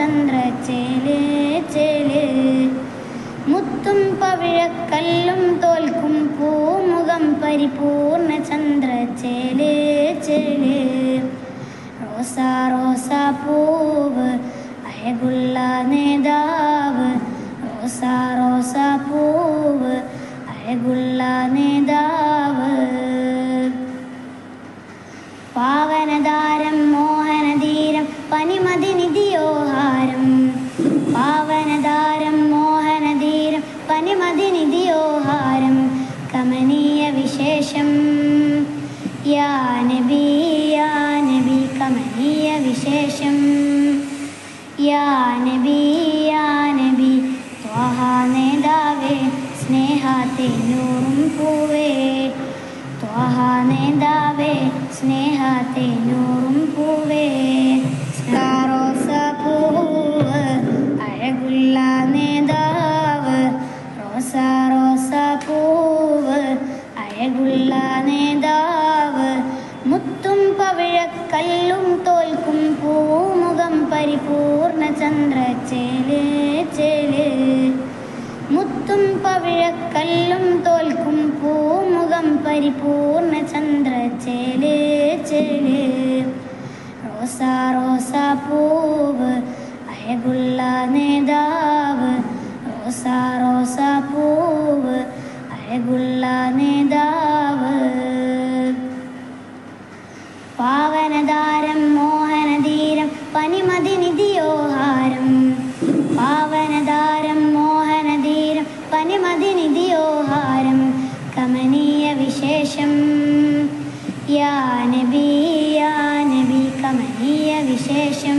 ചന്ദ്രചേല് ചേല്. മുത്തും പവിഴക്കല്ലും തോൽക്കും പൂമുഖം പരിപൂർണ ചന്ദ്രചേല് ചേല്. റോസാ റോസാ പൂവ് അഴകുള്ള നേതാവ്. റോസാ റോസാ പൂവ് അഴകുള്ള നേതാവ്. പാവനതാരം മോഹനധീരം പനിമതിനിധിയോഹാരം. പാവനതാരം മോഹനധീരം പനിമതിനിധിയോഹാരം. കമനീയ വിശേഷം യാ നബി കമനീയ വിശേഷം യാ നബി ത്വാഹ നേതാവേ സ്നേഹത്തേനൂറും പൂവേ. ത്വാഹ നേതാവേ സ്നേഹത്തേനൂറും പൂവേ. റോസാ പൂവ് അഴകുള്ള നേതാവ്. റോസാ റോസാ പൂവ് അഴകുള്ള നേതാവ്. മുത്തും പവിഴക്കല്ലും തോൽക്കും പൂമുഖം പരിപൂർണ ചന്ദ്രചേല് ചേല്. മുത്തും പവിഴക്കല്ലും തോൽക്കും പൂമുഖം പരിപൂർണ ചന്ദ്രചേല് ചേല്. റോസാ റോസാ പൂവ് അഴകുള്ള നേതാവ്. റോസാ റോസാ പൂവ് അഴകുള്ള നേതാവ്. പാവനതാരം മോഹനധീരം പനിമതിനിധിയോഹാരം. പാവനതാരം മോഹനധീരം പനിമതിനിധിയോഹാരം. കമനീയ വിശേഷം യാ നബി കമനീയ വിശേഷം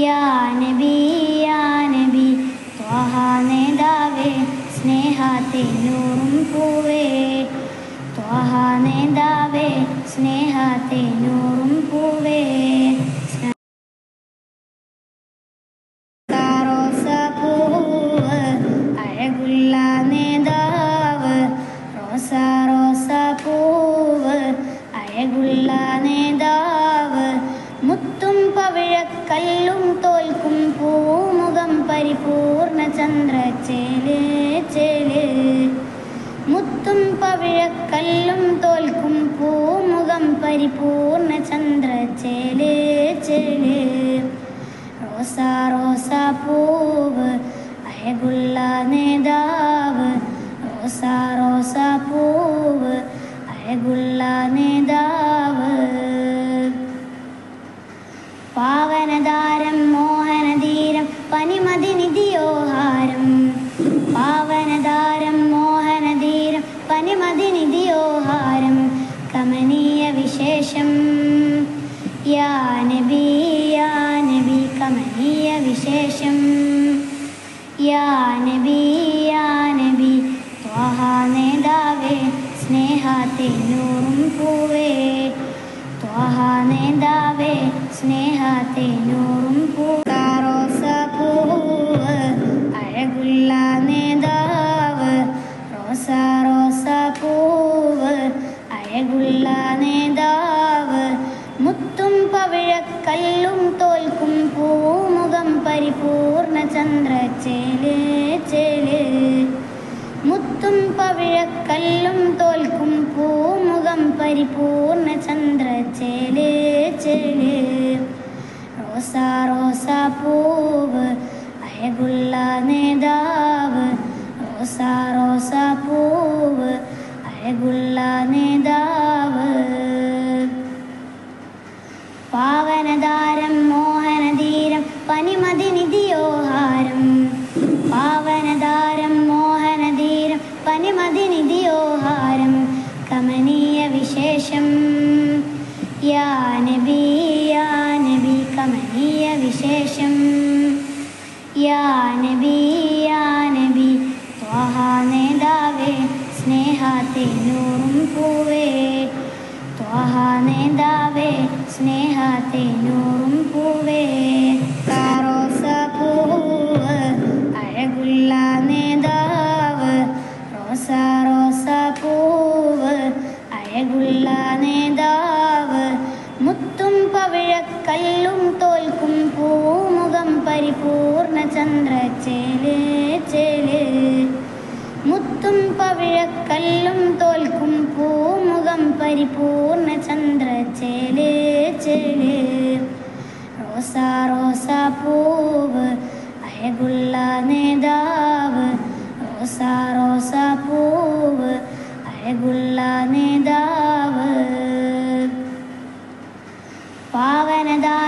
യാ നബി ത്വാഹ നേതാവേ സ്നേഹത്തേനൂറും പൂവേ. ത്വാഹ നേതാവേ സ്നേഹത്തേനൂറും പൂവേ. റോസാ പൂവ് അഴകുള്ള നേതാവ്. റോസാ റോസാ പൂവ് അഴകുള്ള നേതാവ്. മുത്തും പവിഴക്കല്ലും തോൽക്കും പൂമുഖം പരിപൂർണ ചന്ദ്രചേല് ചേല്. മുത്തും പവിഴക്കല്ലും തോൽക്കും പൂമുഖം പരിപൂർണ ചന്ദ്രചേല് ചേല്. റോസാ റോസാ പൂവ് അഴകുള്ള നേതാവ്. റോസാ റോസാ പൂവ് അഴകുള്ള നേതാവ്. പാവനതാരം മോഹനധീരം പനിമതിനിധിയോഹാരം. പാവനതാരം മോഹനധീരം പനിമതിനിധിയോഹാരം. കമനീയ വിശേഷം യാ നബി കമനീയ വിശേഷം യാ നബി ത്വാഹ നേതാവേ സ്നേഹത്തേനൂറും പൂവേ. ത്വാഹ നേതാവേ സ്നേഹത്തേനൂറും പൂവേ. റോസാ പൂവ് അഴകുള്ള നേതാവ്. റോസാ റോസാ പൂവ് അഴകുള്ള നേതാവ്. മുത്തും പവിഴക്കല്ലും തോൽക്കും പൂമുഖം പരിപൂർണ ചന്ദ്രചേല് ചേല്. മുത്തും പവിഴക്കല്ലും തോൽക്കും പൂമുഖം പരിപൂർണ ചന്ദ്രചേല് ചേല്. റോസാ റോസാ പൂവ് അഴകുള്ള നേതാവ്. റോസാ റോസാ പൂവ് അഴകുള്ള നേതാവ്. പാവനതാരം മോഹനധീരം പനിമതിനിധിയോഹാരം. പാവനതാരം മോഹനധീരം പനിമതിനിധിയോഹാരം. കമനീയ വിശേഷം യാ നബി കമനീയ വിശേഷം യാ നബി ത്വാഹ നേതാവേ സ്നേഹത്തേനൂറും പൂവേ. ത്വാഹ നേതാവേ സ്നേഹത്തേനൂറും പൂവേ. റോസാ പൂവ് അഴകുള്ള നേതാവ്. റോസാ റോസാ പൂവ് അഴകുള്ള നേതാവ്. മുത്തും പവിഴക്കല്ലും തോൽക്കും പൂമുഖം പരിപൂർണ ചന്ദ്രചേല് ചേല്. മുത്തും പവിഴക്കല്ലും തോൽക്കും പൂമുഖം പരിപൂർണ ചന്ദ്രചേല് ചേല്. റോസാ റോസാ പൂവ് അഴകുള്ള നേതാവ്. റോസാ റോസാ പൂവ് അഴകുള്ള നേതാവ്. പാവനദാ